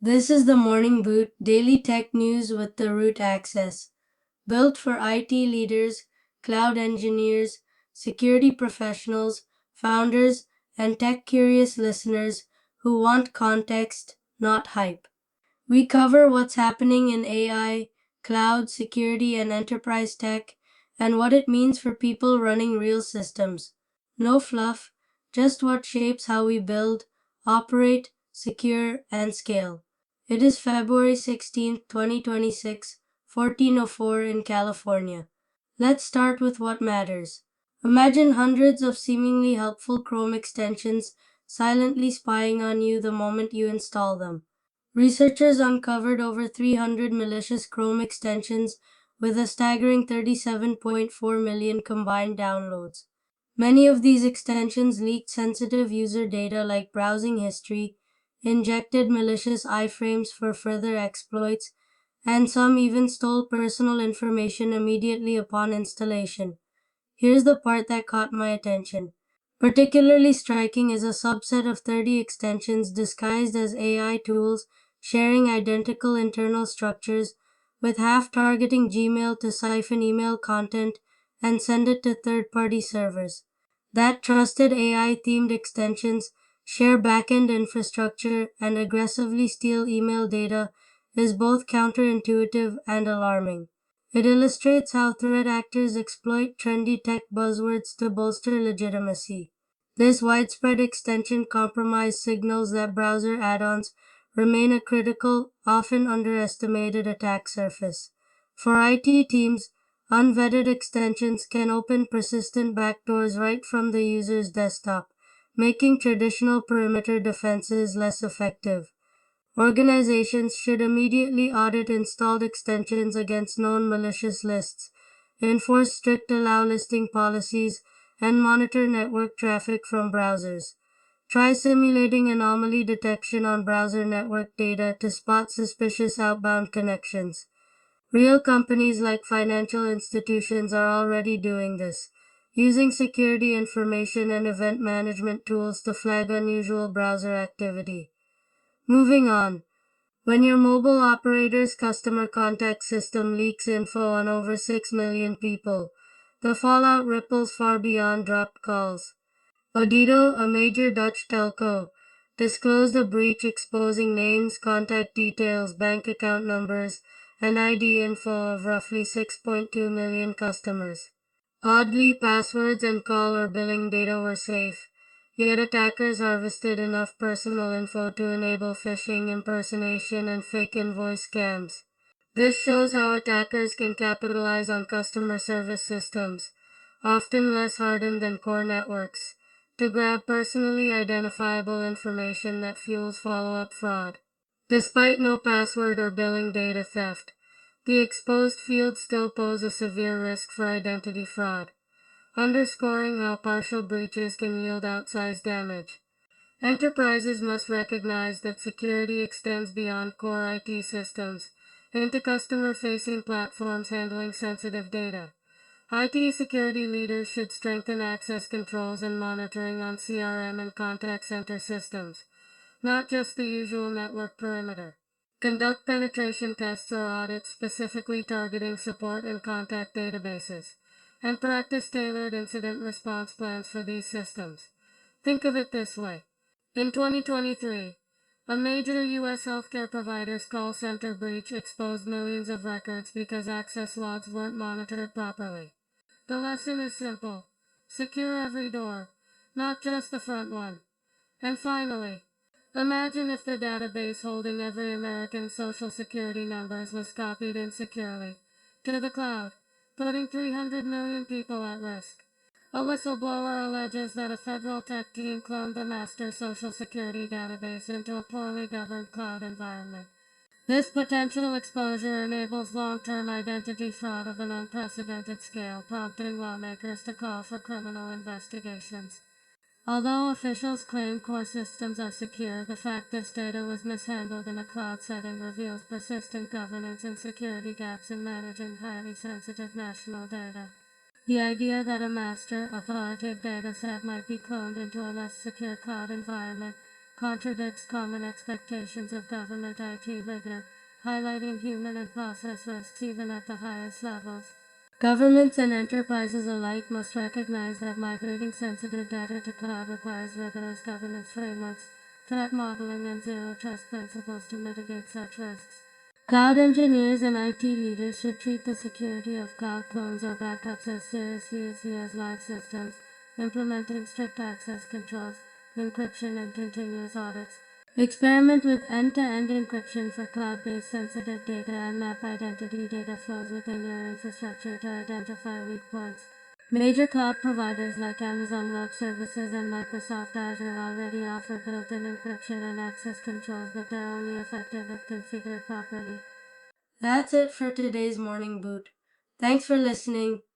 This is the Morning Boot, daily tech news with the root access. Built for IT leaders, cloud engineers, security professionals, founders, and tech-curious listeners who want context, not hype. We cover what's happening in AI, cloud, security, and enterprise tech, and what it means for people running real systems. No fluff, just what shapes how we build, operate, secure, and scale. It is February 16th, 2026, 14:04 in California. Let's start with what matters. Imagine hundreds of seemingly helpful Chrome extensions silently spying on you the moment you install them. Researchers uncovered over 300 malicious Chrome extensions with a staggering 37.4 million combined downloads. Many of these extensions leaked sensitive user data like browsing history, injected malicious iframes for further exploits, and some even stole personal information immediately upon installation. Here's the part that caught my attention. Particularly striking is a subset of 30 extensions disguised as AI tools sharing identical internal structures, with half targeting Gmail to siphon email content and send it to third-party servers. That trusted AI-themed extensions share backend infrastructure and aggressively steal email data is both counterintuitive and alarming. It illustrates how threat actors exploit trendy tech buzzwords to bolster legitimacy. This widespread extension compromise signals that browser add-ons remain a critical, often underestimated attack surface. For IT teams, unvetted extensions can open persistent backdoors right from the user's desktop, making traditional perimeter defenses less effective. Organizations should immediately audit installed extensions against known malicious lists, enforce strict allow listing policies, and monitor network traffic from browsers. Try simulating anomaly detection on browser network data to spot suspicious outbound connections. Real companies like financial institutions are already doing this, using security information and event management tools to flag unusual browser activity. Moving on. When your mobile operator's customer contact system leaks info on over 6 million people, the fallout ripples far beyond dropped calls. Odido, a major Dutch telco, disclosed a breach exposing names, contact details, bank account numbers, and ID info of roughly 6.2 million customers. Oddly, passwords and call or billing data were safe, yet attackers harvested enough personal info to enable phishing, impersonation, and fake invoice scams. This shows how attackers can capitalize on customer service systems, often less hardened than core networks, to grab personally identifiable information that fuels follow-up fraud. Despite no password or billing data theft, the exposed fields still pose a severe risk for identity fraud, underscoring how partial breaches can yield outsized damage. Enterprises must recognize that security extends beyond core IT systems into customer-facing platforms handling sensitive data. IT security leaders should strengthen access controls and monitoring on CRM and contact center systems, not just the usual network perimeter. Conduct penetration tests or audits specifically targeting support and contact databases, and practice tailored incident response plans for these systems. Think of it this way. In 2023, a major U.S. healthcare provider's call center breach exposed millions of records because access logs weren't monitored properly. The lesson is simple. Secure every door, not just the front one. And finally, imagine if the database holding every American's social security numbers was copied insecurely to the cloud, putting 300 million people at risk. A whistleblower alleges that a federal tech team cloned the master social security database into a poorly governed cloud environment. This potential exposure enables long-term identity fraud of an unprecedented scale, prompting lawmakers to call for criminal investigations. Although officials claim core systems are secure, the fact this data was mishandled in a cloud setting reveals persistent governance and security gaps in managing highly sensitive national data. The idea that a master, authoritative data set might be cloned into a less secure cloud environment contradicts common expectations of government IT rigor, highlighting human and process risks even at the highest levels. Governments and enterprises alike must recognize that migrating sensitive data to cloud requires rigorous governance frameworks, threat modeling, and zero trust principles to mitigate such risks. Cloud engineers and IT leaders should treat the security of cloud clones or backups as seriously as live systems, implementing strict access controls, encryption, and continuous audits. Experiment with end-to-end encryption for cloud-based sensitive data and map identity data flows within your infrastructure to identify weak points. Major cloud providers like Amazon Web Services and Microsoft Azure already offer built-in encryption and access controls, but they're only effective if configured properly. That's it for today's Morning Boot. Thanks for listening.